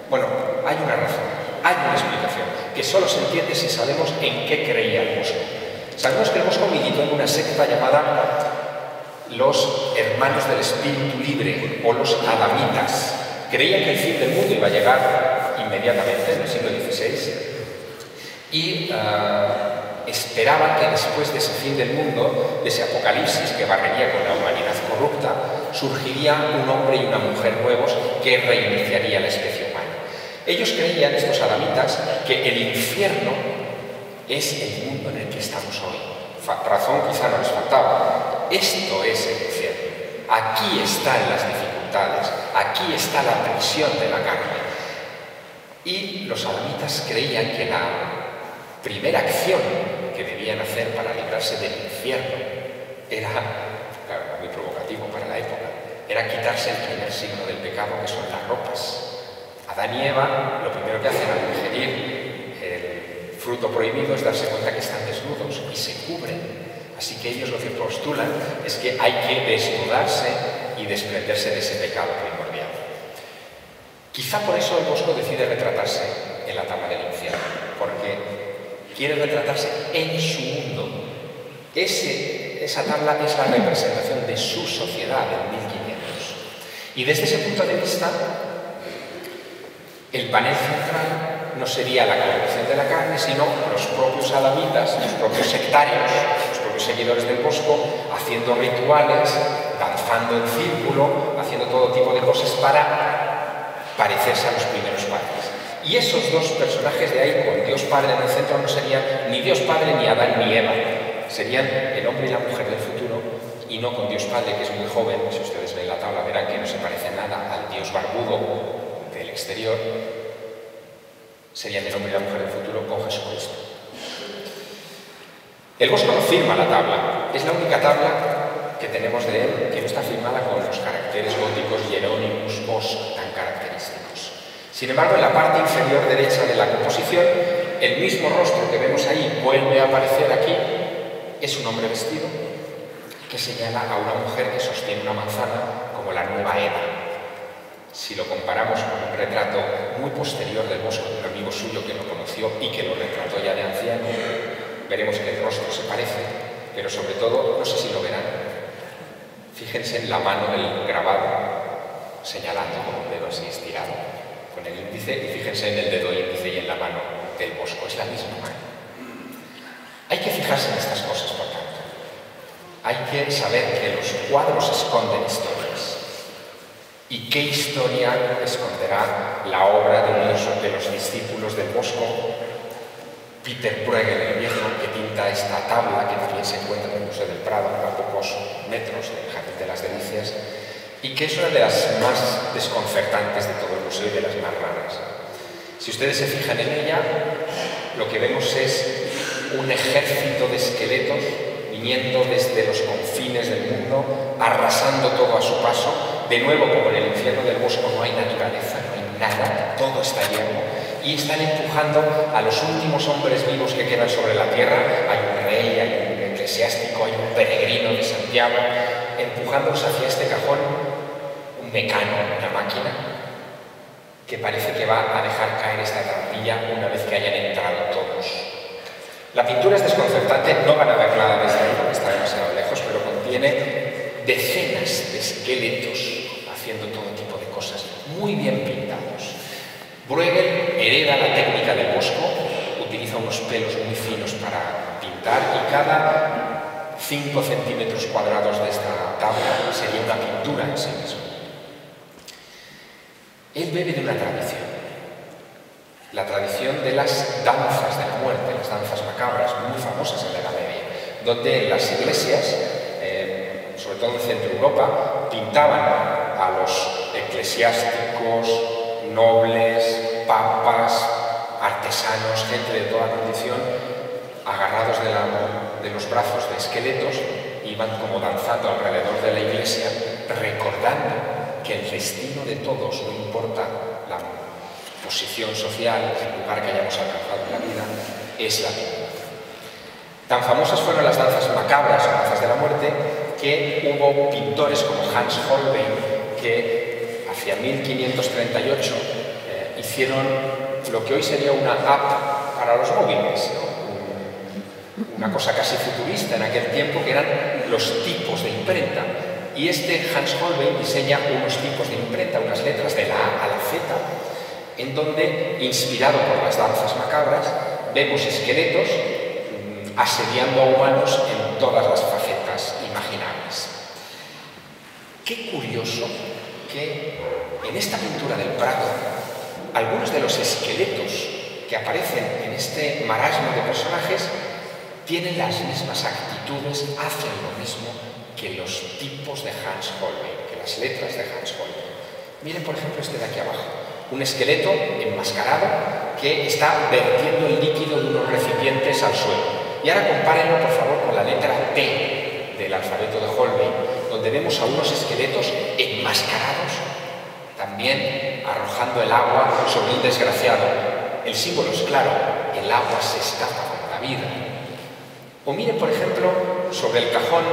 Bueno, hay una razón, hay una explicación, que solo se entiende si sabemos en qué creía el Bosco. Sabemos que el Bosco militó en una secta llamada los Hermanos del Espíritu Libre o los Adamitas. Creían que el fin del mundo iba a llegar inmediatamente en el siglo XVI y esperaban que después de ese fin del mundo, de ese apocalipsis que barrería con la humanidad corrupta, surgiría un hombre y una mujer nuevos que reiniciaría la especie humana. Ellos creían, estos adamitas, que el infierno es el mundo en el que estamos hoy. Razón quizá no les faltaba. Esto es el infierno. Aquí están las dificultades, aquí está la prisión de la carne. Y los adamitas creían que la primera acción que debían hacer para librarse del infierno era, claro, era muy provocativo para la época, era quitarse el primer signo del pecado, que son las ropas. Adán y Eva lo primero que hacen al ingerir el fruto prohibido es darse cuenta que están desnudos y se cubren. Así que ellos lo que postulan es que hay que desnudarse y desprenderse de ese pecado primordial. Quizá por eso el Bosco decide retratarse en la tabla del infierno, porque quiere retratarse en su mundo. Esa tabla es la representación de su sociedad en 1500. Y desde ese punto de vista, el panel central no sería la corrupción de la carne, sino los propios adamitas, los propios sectarios, los propios seguidores del Bosco, haciendo rituales, danzando en círculo, haciendo todo tipo de cosas para parecerse a los primeros padres. Y esos dos personajes de ahí, con Dios Padre en el centro, no serían ni Dios Padre ni Adán ni Eva. Serían el hombre y la mujer del futuro, y no con Dios Padre, que es muy joven. Si ustedes ven la tabla verán que no se parece nada al Dios barbudo del exterior. Serían el hombre y la mujer del futuro con Jesucristo. El Bosco no firma la tabla. Es la única tabla que tenemos de él que no está firmada con los caracteres góticos Hieronymus Bos tan característicos. Sin embargo, en la parte inferior derecha de la composición, el mismo rostro que vemos ahí vuelve a aparecer aquí. Es un hombre vestido que señala a una mujer que sostiene una manzana como la nueva Eva. Si lo comparamos con un retrato muy posterior del Bosco de un amigo suyo que lo conoció y que lo retrató ya de anciano, veremos que el rostro se parece, pero sobre todo, no sé si lo verán, fíjense en la mano del grabado, señalando con un dedo así estirado, con el índice, y fíjense en el dedo índice y en la mano del Bosco, es la misma mano. Hay que fijarse en estas cosas, por tanto. Hay que saber que los cuadros esconden historias. ¿Y qué historia esconderá la obra de los discípulos del Bosco? Peter Bruegel, el viejo, que pinta esta tabla que también se encuentra en el Museo del Prado, a pocos metros del Jardín de las Delicias, y que es una de las más desconcertantes de todo el museo y de las más raras. Si ustedes se fijan en ella, lo que vemos es un ejército de esqueletos viniendo desde los confines del mundo, arrasando todo a su paso. De nuevo, como en el infierno del Bosco, no hay naturaleza, no hay nada, todo está yermo, y están empujando a los últimos hombres vivos que quedan sobre la tierra. Hay un rey, hay un eclesiástico, hay un peregrino de Santiago, empujándolos hacia este cajón, un mecano, una máquina, que parece que va a dejar caer esta trampilla una vez que hayan entrado todos. La pintura es desconcertante, no van a ver nada desde ahí porque está demasiado lejos, pero contiene decenas de esqueletos haciendo todo tipo de cosas, muy bien pintados. Bruegel hereda la técnica del Bosco, utiliza unos pelos muy finos para pintar, y cada 5 centímetros cuadrados de esta tabla sería una pintura en sí mismo. Él bebe de una tradición. La tradición de las danzas de la muerte, las danzas macabras, muy famosas en la Edad Media, donde en las iglesias, sobre todo en Centro Europa, pintaban a los eclesiásticos, nobles, papas, artesanos, gente de toda condición, agarrados de los brazos de esqueletos, iban como danzando alrededor de la iglesia, recordando que el destino de todos, no importa la posición social, el lugar que hayamos alcanzado en la vida, es la misma. Tan famosas fueron las danzas macabras o danzas de la muerte que hubo pintores como Hans Holbein que hacia 1538 hicieron lo que hoy sería una app para los móviles, ¿no? Una cosa casi futurista en aquel tiempo, que eran los tipos de imprenta. Y este Hans Holbein diseña unos tipos de imprenta, unas letras de la A a la Z, en donde, inspirado por las danzas macabras, vemos esqueletos asediando a humanos en todas las facetas imaginables. Qué curioso que en esta pintura del Prado, algunos de los esqueletos que aparecen en este marasmo de personajes tienen las mismas actitudes, hacen lo mismo que los tipos de Hans Holbein, que las letras de Hans Holbein. Miren, por ejemplo, este de aquí abajo. Un esqueleto enmascarado que está vertiendo el líquido de unos recipientes al suelo. Y ahora compárenlo, por favor, con la letra T del alfabeto de Holbein, donde vemos a unos esqueletos enmascarados, también arrojando el agua sobre un desgraciado. El símbolo es claro, el agua se escapa con la vida. O miren, por ejemplo, sobre el cajón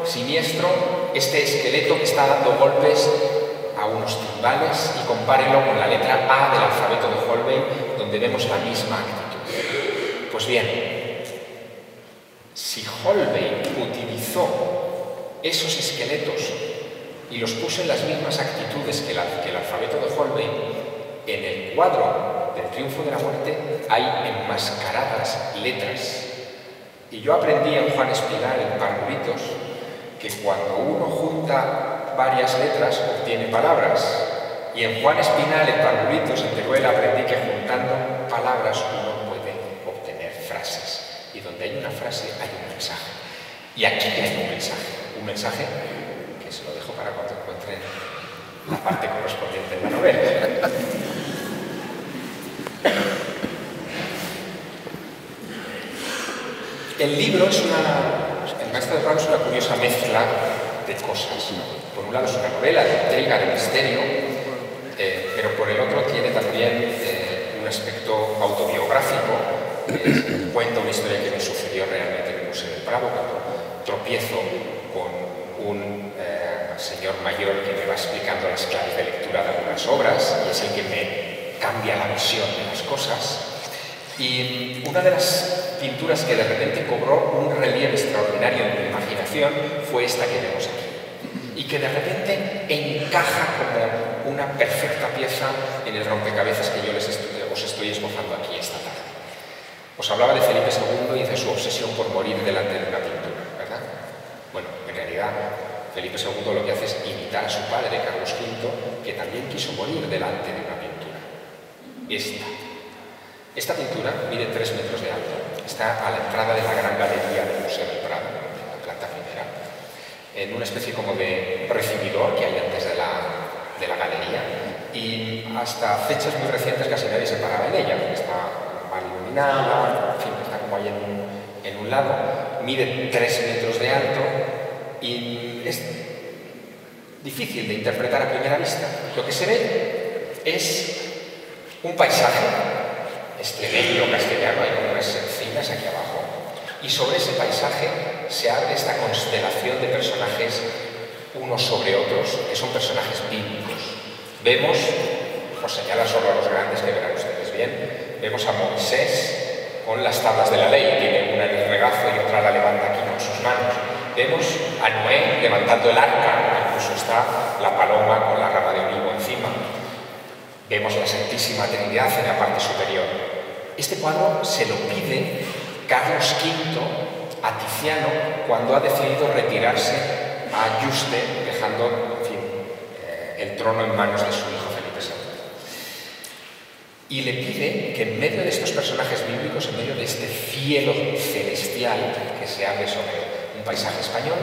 siniestro, este esqueleto que está dando golpes a unos timbales, y compárenlo con la letra A del alfabeto de Holbein, donde vemos la misma actitud. Pues bien, si Holbein utilizó esos esqueletos y los puso en las mismas actitudes que el alfabeto de Holbein, en el cuadro del Triunfo de la Muerte hay enmascaradas letras. Y yo aprendí en Juan Espinal, en Parvulitos, que cuando uno junta varias letras obtiene palabras. Y en Juan Espinal, en Parvulitos, en Teruel, aprendí que juntando palabras uno puede obtener frases. Y donde hay una frase hay un mensaje. Y aquí hay un mensaje que se lo dejo para cuando encuentren la parte correspondiente en la novela. El libro es el Maestro de Prado es una curiosa mezcla de cosas. Por un lado es una novela de intriga, de misterio, pero por el otro tiene también un aspecto autobiográfico. Cuenta una historia que me sucedió realmente en el Museo del Prado, cuando tropiezo con un señor mayor que me va explicando las claves de lectura de algunas obras, y es el que me cambia la visión de las cosas. Y una de las pinturas que de repente cobró un relieve extraordinario en mi imaginación fue esta que vemos aquí, y que de repente encaja como una perfecta pieza en el rompecabezas que yo os estoy esbozando aquí esta tarde. Os hablaba de Felipe II y de su obsesión por morir delante de una pintura, ¿verdad? Bueno, en realidad Felipe II lo que hace es imitar a su padre, Carlos V, que también quiso morir delante de una pintura. Esta pintura mide 3 metros de alto, está a la entrada de la gran galería del Museo del Prado, en la planta primera, en una especie como de recibidor que hay antes de la galería, y hasta fechas muy recientes casi nadie se paraba en ella, está mal iluminada, en fin, está como ahí en un lado, mide 3 metros de alto y es difícil de interpretar a primera vista. Lo que se ve es un paisaje extremeño, castellano, hay como unas encinas aquí abajo, y sobre ese paisaje se abre esta constelación de personajes unos sobre otros, que son personajes bíblicos. Vemos, os señala solo a los grandes que verán ustedes bien, vemos a Moisés con las tablas de la ley, tiene una en el regazo y otra la levanta aquí con sus manos. Vemos a Noé levantando el arca, incluso está la paloma con la rama de olivo encima. Vemos la Santísima Trinidad en la parte superior. Este cuadro se lo pide Carlos V a Tiziano cuando ha decidido retirarse a Yuste, dejando, en fin, el trono en manos de su hijo Felipe II. Y le pide que en medio de estos personajes bíblicos, en medio de este cielo celestial que se abre sobre un paisaje español,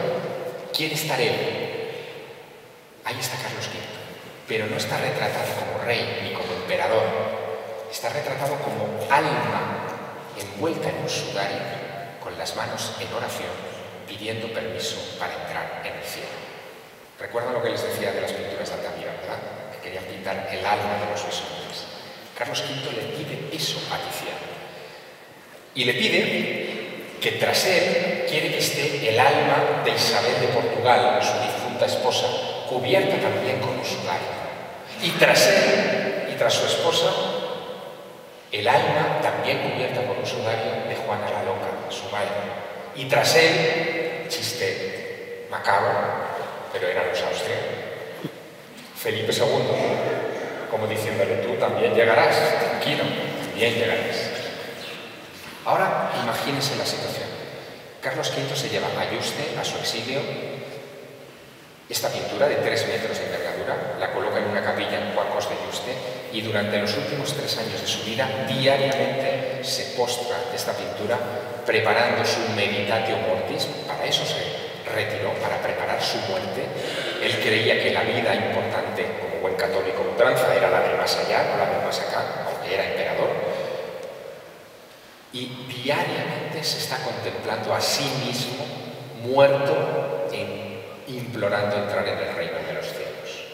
quiere estar él. Ahí está Carlos V, pero no está retratado como rey ni como emperador, está retratado como alma envuelta en un sudario, con las manos en oración, pidiendo permiso para entrar en el cielo. ¿Recuerdan lo que les decía de las pinturas de Altamira, verdad? Que querían pintar el alma de los bisontes. Carlos V le pide eso a Tiziano. Y le pide que tras él quiere que esté el alma de Isabel de Portugal, su difunta esposa, cubierta también con un sudario. Y tras él y tras su esposa el alma también cubierta por un sudario de Juana la Loca, su madre. Y tras él, chiste macabro, pero eran los austrianos, Felipe II, como diciéndole, tú también llegarás, tranquilo, también llegarás. Ahora imagínense la situación. Carlos V se lleva a Yuste, a su exilio, esta pintura de 3 metros de envergadura, la coloca en una capilla en Cuarcos de Yuste y durante los últimos 3 años de su vida diariamente se postra esta pintura preparando su meditatio mortis. Para eso se retiró, para preparar su muerte. Él creía que la vida importante, como buen católico ultranza, era la del más allá, no la del más acá, aunque era emperador. Y diariamente se está contemplando a sí mismo muerto implorando entrar en el reino de los cielos.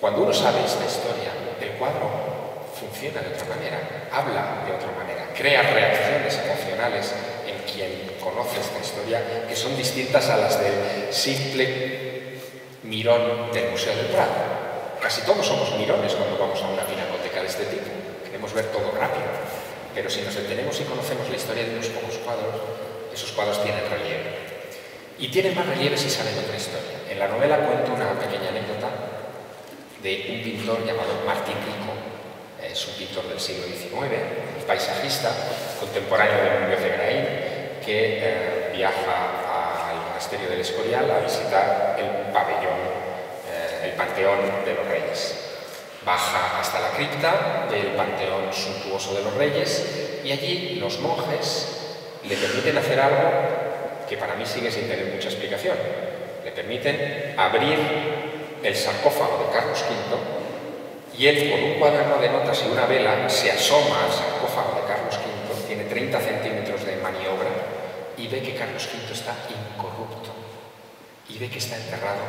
Cuando uno sabe esta historia, el cuadro funciona de otra manera, habla de otra manera, crea reacciones emocionales en quien conoce esta historia que son distintas a las del simple mirón del Museo del Prado. Casi todos somos mirones cuando vamos a una pinacoteca de este tipo, queremos ver todo rápido, pero si nos detenemos y conocemos la historia de unos pocos cuadros, esos cuadros tienen relieve. Y tienen más relieve si saben otra historia. En la novela cuento una pequeña anécdota de un pintor llamado Martín Rico. Es un pintor del siglo XIX, paisajista, contemporáneo de Muñoz de Graín, que viaja al monasterio del Escorial a visitar el pabellón, el Panteón de los Reyes. Baja hasta la cripta del Panteón Suntuoso de los Reyes y allí los monjes le permiten hacer algo que para mí sigue sin tener mucha explicación. Le permiten abrir el sarcófago de Carlos V y él, con un cuaderno de notas y una vela, se asoma al sarcófago de Carlos V, tiene 30 centímetros de maniobra y ve que Carlos V está incorrupto y ve que está enterrado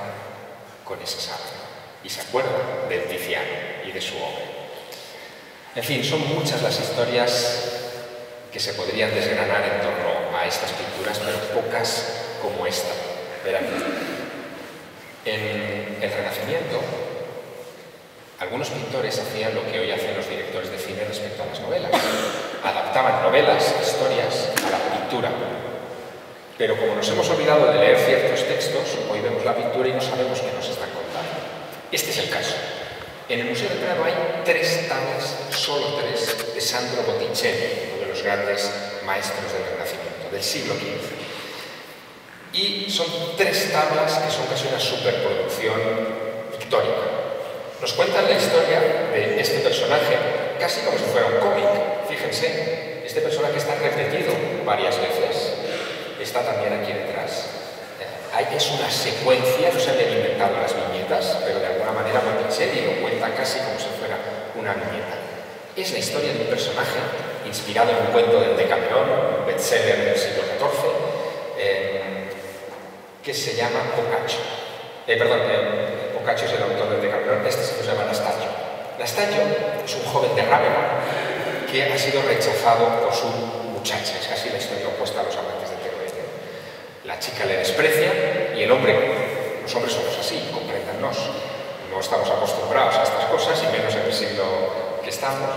con ese sábado y se acuerda del Tiziano y de su obra. En fin, son muchas las historias que se podrían desgranar en torno a estas pinturas, pero pocas como esta. Verán, en el Renacimiento, algunos pintores hacían lo que hoy hacen los directores de cine respecto a las novelas. Adaptaban novelas, historias, a la pintura. Pero como nos hemos olvidado de leer ciertos textos, hoy vemos la pintura y no sabemos qué nos están contando. Este es el caso. En el Museo del Prado hay 3 tablas, solo 3, de Sandro Botticelli, uno de los grandes maestros del Renacimiento, del siglo XV. Y son 3 tablas que son casi una superproducción pictórica. Nos cuentan la historia de este personaje casi como si fuera un cómic. Fíjense, este personaje está repetido varias veces. Está también aquí detrás. Es una secuencia, no se habían inventado las viñetas, pero de alguna manera Botticelli lo cuenta casi como si fuera una viñeta. Es la historia de un personaje inspirado en un cuento del Decamerón, un bestseller del siglo XIV, que se llama Boccaccio. Boccaccio es el autor del Decamerón, este se llama Anastacio. Anastacio es un joven de Rávena que ha sido rechazado por su muchacha, es casi la historia opuesta a los amantes de Teodosia. La chica le desprecia y el hombre, los hombres somos así, compréndanos, no estamos acostumbrados a estas cosas y menos en el siglo que estamos.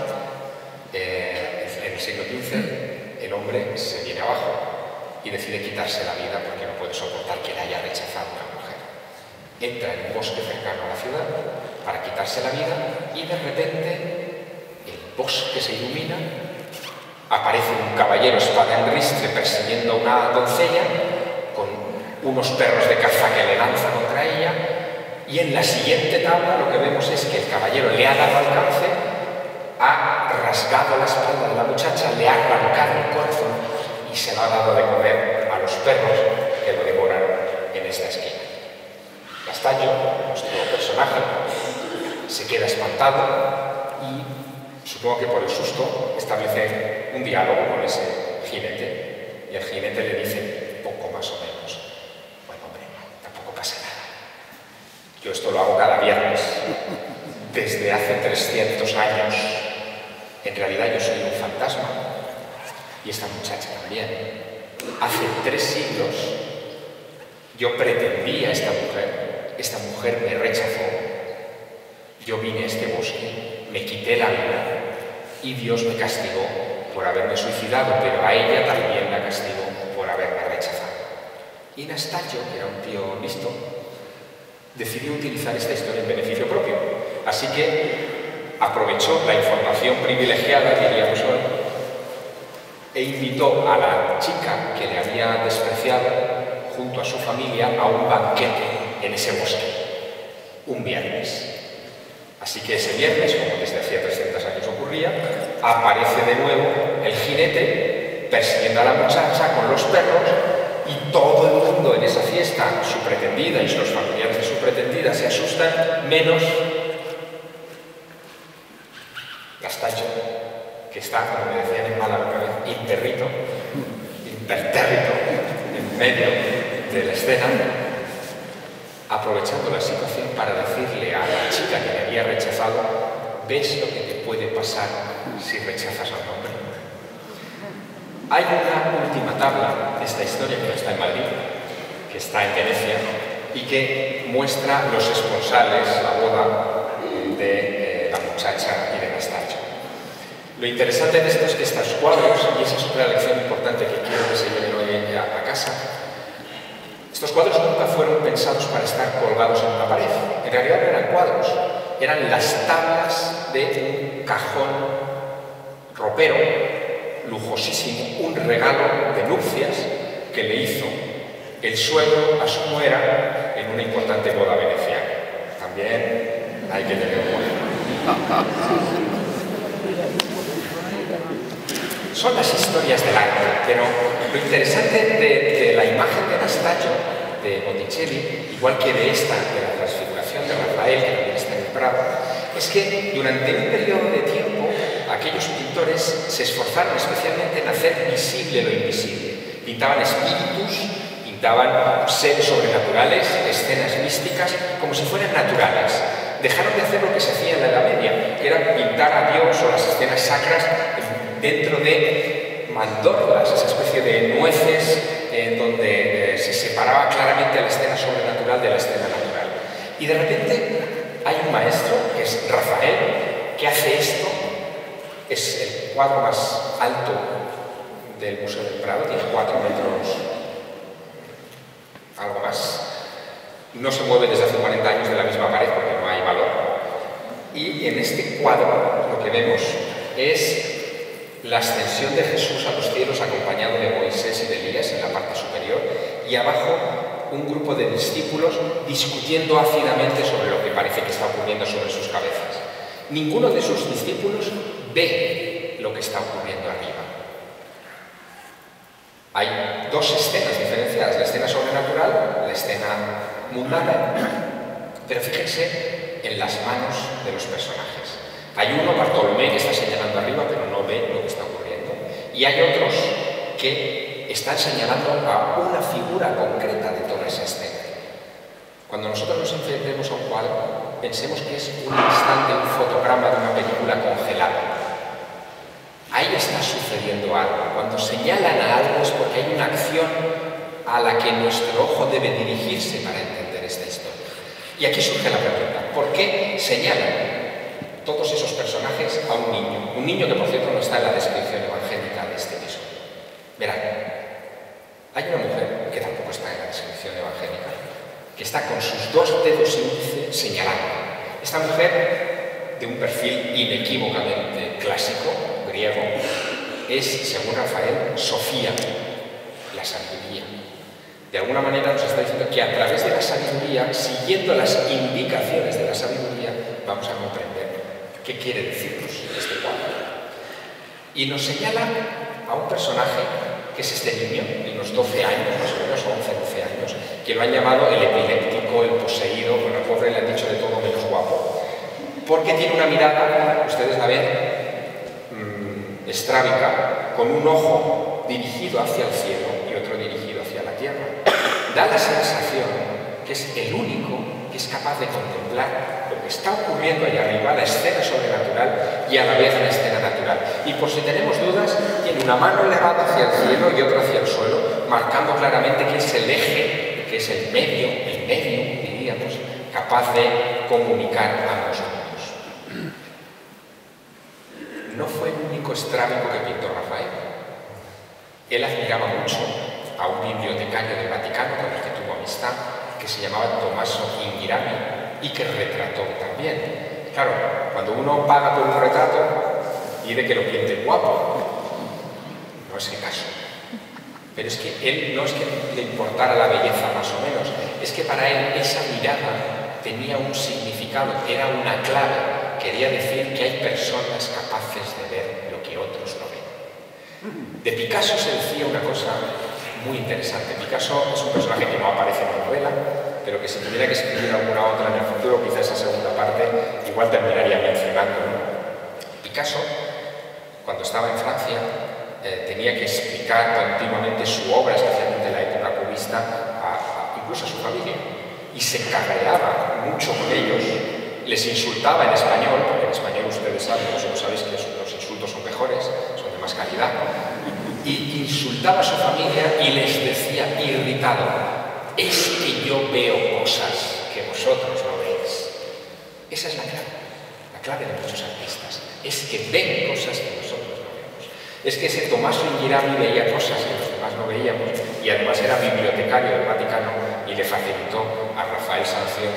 En el siglo XV el hombre se viene abajo y decide quitarse la vida porque no puede soportar que le haya rechazado una mujer. Entra en un bosque cercano a la ciudad para quitarse la vida y de repente el bosque se ilumina, aparece un caballero espada en ristre persiguiendo a una doncella con unos perros de caza que le lanzan contra ella y en la siguiente tabla lo que vemos es que el caballero le ha dado alcance, ha rasgado la espalda de la muchacha, le ha arrancado el corazón y se lo ha dado de comer a los perros que lo devoran en esta esquina. Castaño, nuestro personaje, se queda espantado y, supongo que por el susto, establece un diálogo con ese jinete y el jinete le dice, poco más o menos, bueno hombre, tampoco pasa nada. Yo esto lo hago cada viernes, desde hace 300 años. En realidad yo soy un fantasma y esta muchacha también. Hace 3 siglos yo pretendía a esta mujer me rechazó. Yo vine a este bosque, me quité la vida y Dios me castigó por haberme suicidado, pero a ella también la castigó por haberme rechazado. Y Nastallo, que era un tío listo, decidió utilizar esta historia en beneficio propio. Así que aprovechó la información privilegiada, diríamos hoy, e invitó a la chica que le había despreciado junto a su familia a un banquete en ese bosque, un viernes. Así que ese viernes, como desde hacía 300 años ocurría, aparece de nuevo el jinete persiguiendo a la muchacha con los perros y todo el mundo en esa fiesta, su pretendida y los familiares de su pretendida se asustan, menos Nastallo, que está, como me decían en Málaga una vez, impertérrito, en medio de la escena, aprovechando la situación para decirle a la chica que le había rechazado: ¿ves lo que te puede pasar si rechazas a un hombre? Hay una última tabla de esta historia que no está en Madrid, que está en Venecia, y que muestra los esponsales, la boda de la muchacha y de Nastallo. Lo interesante de esto es que estos cuadros, y esa es otra lección importante que quiero que se lleven hoy a casa, estos cuadros nunca fueron pensados para estar colgados en una pared. En realidad no eran cuadros, eran las tablas de un cajón ropero, lujosísimo, un regalo de nupcias que le hizo el suegro a su nuera en una importante boda veneciana. También hay que tener cuidado. Son las historias del arte, pero lo interesante de la imagen de Nastallo, de Botticelli, igual que de esta, de la transfiguración de Rafael, que también está en el Prado, es que durante un periodo de tiempo aquellos pintores se esforzaron especialmente en hacer visible lo invisible. Pintaban espíritus, pintaban seres sobrenaturales, escenas místicas, como si fueran naturales. Dejaron de hacer lo que se hacía en la Edad Media, que era pintar a Dios o las escenas sacras dentro de mandorlas, esa especie de nueces donde se separaba claramente la escena sobrenatural de la escena natural. Y de repente hay un maestro, que es Rafael, que hace esto. Es el cuadro más alto del Museo del Prado, tiene 4 metros, algo más. No se mueve desde hace 40 años de la misma pared porque no hay valor. Y en este cuadro lo que vemos es la ascensión de Jesús a los cielos acompañado de Moisés y de Elías en la parte superior, y abajo un grupo de discípulos discutiendo ácidamente sobre lo que parece que está ocurriendo sobre sus cabezas. Ninguno de sus discípulos ve lo que está ocurriendo arriba. Hay 2 escenas diferenciadas, la escena sobrenatural, la escena mundana, pero fíjense en las manos de los personajes. Hay uno, Bartolomé, que está señalando arriba, pero no ve lo que está ocurriendo. Y hay otros que están señalando a una figura concreta de toda esa escena. Cuando nosotros nos enfrentemos a un cuadro, pensemos que es un instante, un fotograma de una película congelada. Ahí está sucediendo algo. Cuando señalan a algo es porque hay una acción a la que nuestro ojo debe dirigirse para entender esta historia. Y aquí surge la pregunta: ¿por qué señalan todos esos personajes a un niño que por cierto no está en la descripción evangélica de este episodio? Verán, hay una mujer que tampoco está en la descripción evangélica, que está con sus 2 dedos índice señalando. Esta mujer, de un perfil inequívocamente clásico, griego, es, según Rafael, Sofía, la sabiduría. De alguna manera nos está diciendo que a través de la sabiduría, siguiendo las indicaciones de la sabiduría, vamos a comprender qué quiere decirnos este cuadro. Y nos señala a un personaje que es este niño, de unos 12 años, más o menos, 11, 12 años, que lo han llamado el epiléptico, el poseído. Bueno, al pobre le han dicho de todo menos guapo, porque tiene una mirada, ustedes la ven, estrábica, con un ojo dirigido hacia el cielo y otro dirigido hacia la tierra. Da la sensación que es el único que es capaz de contemplar lo que está ocurriendo allá arriba, la escena sobrenatural y a la vez la escena natural. Y por si tenemos dudas, tiene una mano elevada hacia el cielo y otra hacia el suelo, marcando claramente que es el eje, que es el medio, diríamos, capaz de comunicar ambos mundos. no fue el único estrábico que pintó Rafael. Él admiraba mucho a un bibliotecario del Vaticano con el que tuvo amistad, que se llamaba Tommaso Inghirami y que retrató también. Claro, cuando uno paga por un retrato, pide que lo pinte guapo. No es el caso. Pero es que él no es que le importara la belleza más o menos, es que para él esa mirada tenía un significado, era una clave. Quería decir que hay personas capaces de ver lo que otros no ven. De Picasso se decía una cosa muy interesante. Picasso es un personaje que no aparece en la novela, pero que si tuviera que escribir alguna otra en el futuro, quizás esa segunda parte, igual terminaría mencionando, ¿no? Picasso, cuando estaba en Francia, tenía que explicar continuamente su obra, especialmente en la época cubista, incluso a su familia. Y se cabreaba mucho con ellos, les insultaba en español, porque en español ustedes saben, vosotros sabéis que los insultos son mejores, son de más calidad, y insultaba a su familia y les decía irritado: es que yo veo cosas que vosotros no veis. Esa es la clave de muchos artistas, es que ven cosas que nosotros no vemos. Es que ese Tommaso Inghirami veía cosas que los demás no veíamos, y además era bibliotecario del Vaticano y le facilitó a Rafael Sanzio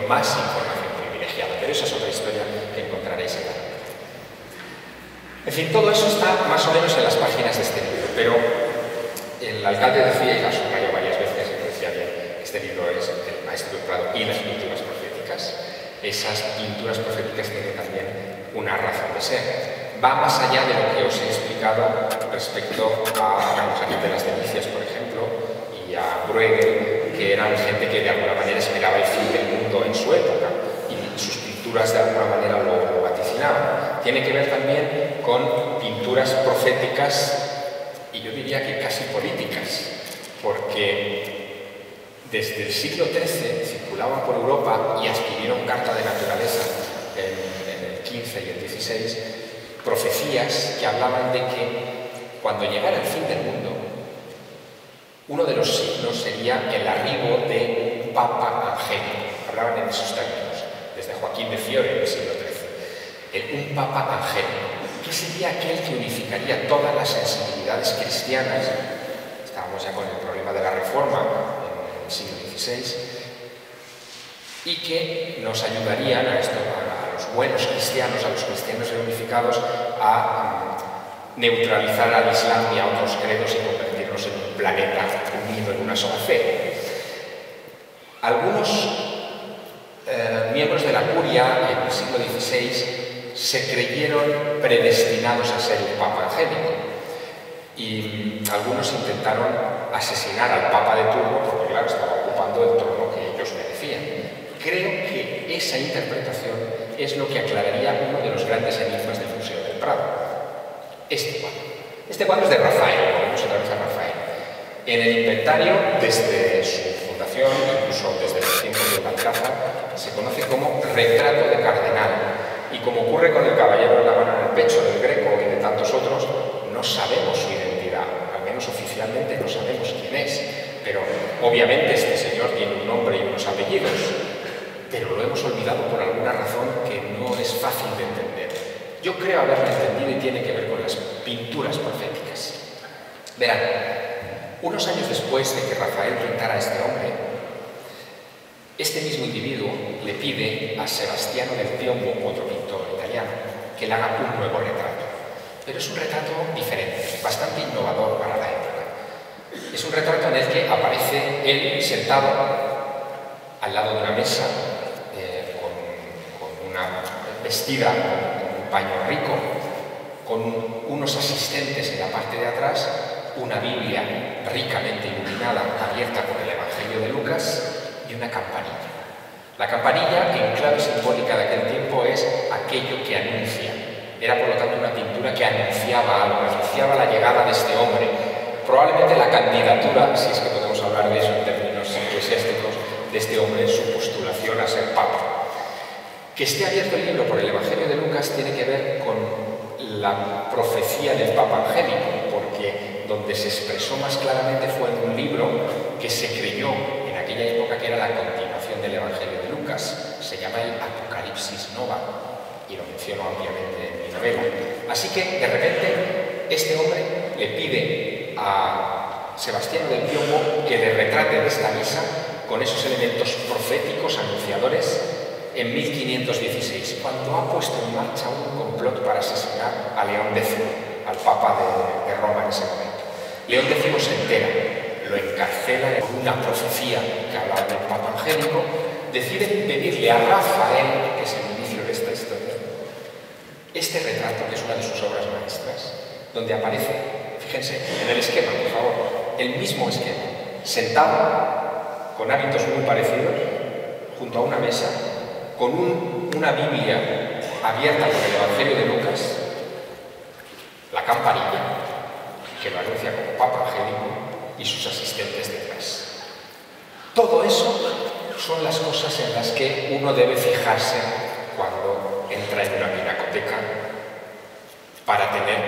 más información privilegiada. Pero esa es otra historia que encontraréis en la novela. En fin, todo eso está más o menos en las páginas de este libro, pero el alcalde decía, y la subrayó varias veces, y decía bien, este libro es El Maestro del Prado y las pinturas proféticas. Esas pinturas proféticas tienen también una razón de ser. Va más allá de lo que os he explicado respecto a Carlos Joaquín de las Delicias, por ejemplo, y a Bruegel, que eran gente que de alguna manera esperaba el fin del mundo en su época, y sus pinturas de alguna manera lo vaticinaban. Tiene que ver también con pinturas proféticas, y yo diría que casi políticas, porque desde el siglo XIII circulaban por Europa y adquirieron carta de naturaleza en el XV y el XVI, profecías que hablaban de que cuando llegara el fin del mundo, uno de los signos sería el arribo de un papa angélico. Hablaban en esos términos, desde Joaquín de Fiore en el siglo XIII. Un papa angélico, que sería aquel que unificaría todas las sensibilidades cristianas. Estábamos ya con el problema de la Reforma en el siglo XVI, y que nos ayudarían a los buenos cristianos, a los cristianos reunificados, a neutralizar al Islam y a otros credos y convertirnos en un planeta unido en una sola fe. Algunos miembros de la curia en el siglo XVI se creyeron predestinados a ser el Papa angélico, y algunos intentaron asesinar al Papa de turno porque, claro, estaba ocupando el trono que ellos merecían. Creo que esa interpretación es lo que aclararía uno de los grandes enigmas del Museo del Prado. Este cuadro es de Rafael, volvemos otra vez a Rafael. En el inventario, desde su fundación, incluso desde los tiempos de Balcázar, se conoce como retrato de cardenal. Y como ocurre con el caballero de la mano en el pecho del Greco y de tantos otros, no sabemos su identidad, al menos oficialmente no sabemos quién es. Pero obviamente este señor tiene un nombre y unos apellidos, pero lo hemos olvidado por alguna razón que no es fácil de entender. Yo creo haberlo entendido y tiene que ver con las pinturas proféticas. Verán, unos años después de que Rafael pintara a este hombre, este mismo individuo le pide a Sebastiano del Piombo, otro pintor italiano, que le haga un nuevo retrato. Pero es un retrato diferente, bastante innovador para la época. Es un retrato en el que aparece él sentado al lado de una mesa, con una vestida con un paño rico, con unos asistentes en la parte de atrás, una Biblia ricamente iluminada, abierta con el Evangelio de Lucas, y una campanilla. La campanilla, en clave simbólica de aquel tiempo, es aquello que anuncia. Era, por lo tanto, una pintura que anunciaba algo, anunciaba la llegada de este hombre, probablemente la candidatura, si es que podemos hablar de eso en términos eclesiásticos, de este hombre en su postulación a ser papa. Que esté abierto el libro por el Evangelio de Lucas tiene que ver con la profecía del Papa angélico, porque donde se expresó más claramente fue en un libro que se creyó en aquella época que era la continuación del Evangelio de Lucas. Se llama el Apocalipsis Nova. y lo menciono ampliamente en mi novela. Así que, de repente, este hombre le pide a Sebastiano del Piombo que le retrate en esta misa con esos elementos proféticos, anunciadores, en 1516, cuando ha puesto en marcha un complot para asesinar a León X, al Papa de Roma en ese momento. León X se entera, lo encarcela en una profecía que habla del Papa angélico, decide pedirle a Rafael, que es el inicio de esta historia, este retrato, que es una de sus obras maestras, donde aparece, fíjense, en el esquema, por favor, el mismo esquema, sentado, con hábitos muy parecidos, junto a una mesa, con una Biblia abierta con el Evangelio de Lucas, la campanilla, que lo anuncia como Papa angélico, y sus asistentes detrás. Todo eso son las cosas en las que uno debe fijarse cuando entra en una pinacoteca para tener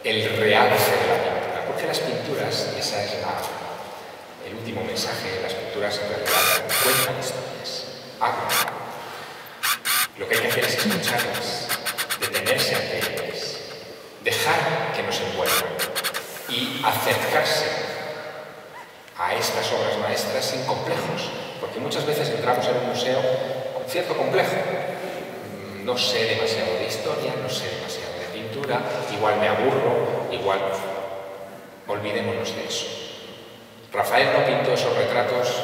el realce de la pintura. Porque las pinturas, y ese es el último mensaje, las pinturas en realidad cuentan historias, hablan. Lo que hay que hacer es escucharlas, detenerse ante ellas, dejar que nos envuelvan y acercarse a estas obras maestras sin complejos, porque muchas veces entramos en un museo con cierto complejo. No sé demasiado de historia, no sé demasiado de pintura, igual me aburro, igual... Olvidémonos de eso. Rafael no pintó esos retratos,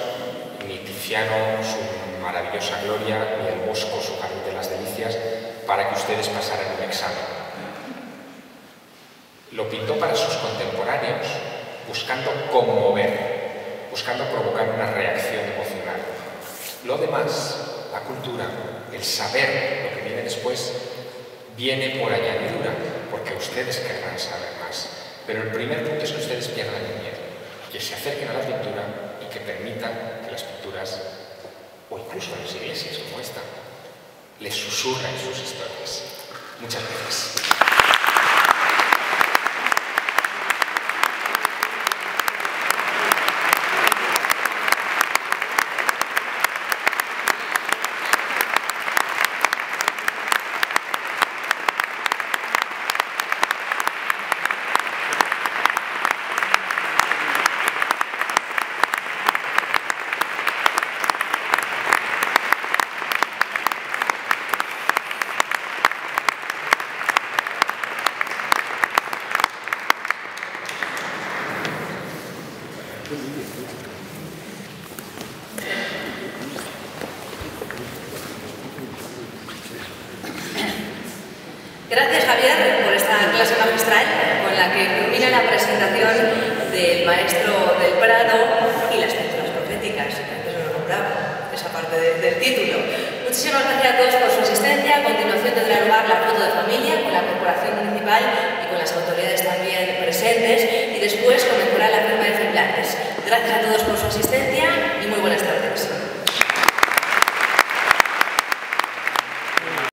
ni Tiziano su maravillosa gloria, ni el Bosco su jardín de las delicias, para que ustedes pasaran un examen. Lo pintó para sus contemporáneos, buscando conmover, buscando provocar una reacción emocional. Lo demás, la cultura, el saber, lo que viene después, viene por añadidura, porque ustedes querrán saber más. Pero el primer punto es que ustedes pierdan el miedo, que se acerquen a la pintura y que permitan que las pinturas, o incluso en las iglesias como esta, les susurren sus historias. Muchas gracias. Gracias, Javier, por esta clase magistral con la que culmina la presentación del maestro del Prado y las pinturas proféticas, que antes no lo nombraba, esa parte del título. Muchísimas gracias a todos por su asistencia. A continuación tendrá lugar la foto de familia con la corporación municipal y con las autoridades también presentes, y después comenzará la firma de ejemplares. Gracias a todos por su asistencia y muy buenas tardes.